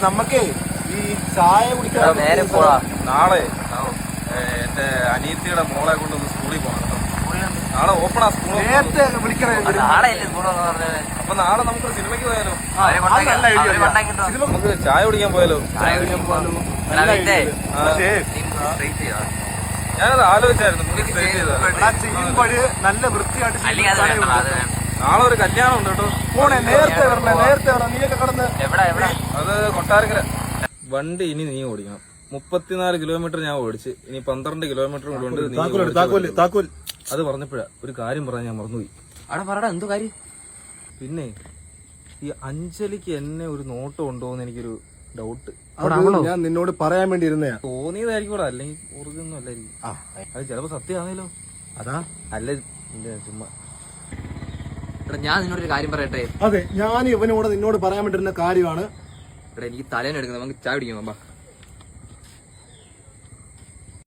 നമുക്കേ ഈ ചായ കുടിക്കാൻ നേരെ പോവാ. നാളെ എന്റെ അനിയത്തിയുടെ മോളെ കൊണ്ടൊന്ന് സ്കൂളിൽ പോകണം. നാളെ ഓപ്പണാ സ്കൂൾ. നേരത്തെ വിളിക്കണേ. നാളെ അല്ലേ സ്കൂളെന്ന് പറഞ്ഞത്? അപ്പൊ നാളെ നമുക്ക് സിനിമയ്ക്ക് പോയാലോ? നമുക്ക് ചായ കുടിക്കാൻ പോയാലോ? ഞാനത് ആലോചിച്ചായിരുന്നു. ചെയ്യുമ്പോഴ് നല്ല വൃത്തിയായിട്ട് നാളെ ഒരു കല്യാണം ഉണ്ട് കേട്ടോ. പോണേ, നേരത്തെ വരണേ, നേരത്തെ വരണം. നീയൊക്കെ കടന്ന് അത് കൊട്ടാരക്കര. വണ്ടി ഇനി നീ ഓടിക്കണം. 34 കിലോമീറ്റർ ഞാൻ ഓടിച്ച്, ഇനി 12 കിലോമീറ്റർ കൊണ്ട് അത് പറഞ്ഞപ്പോഴാ ഒരു കാര്യം പറയാൻ ഞാൻ മറന്നുപോയി. അവിടെ പറടാ, എന്തോ കാര്യം? പിന്നെ ഈ അഞ്ജലിക്ക് എന്നെ ഒരു നോട്ടം ഉണ്ടോ എന്ന് എനിക്കൊരു ഡൗട്ട്. ഞാൻ നിന്നോട് പറയാൻ വേണ്ടി ഇരുന്നയാ. തോന്നിയതായിരിക്കും കൂടെ, അല്ലെങ്കിൽ ഒറിജിനൊന്നും അല്ലായിരിക്കും. അത് ചിലപ്പോ സത്യമാണല്ലോ. അതാ അല്ല ചുമ്മാ. ഞാൻ നിന്നോടൊരു കാര്യം പറയട്ടെ. അതെ, ഞാൻ ഇവനോട് നിന്നോട് പറയാൻ വേണ്ടിയിരുന്ന കാര്യമാണ്. എനിക്ക് തലേനെടുക്കുന്നത്, നമുക്ക് ചായ കുടിക്കാം.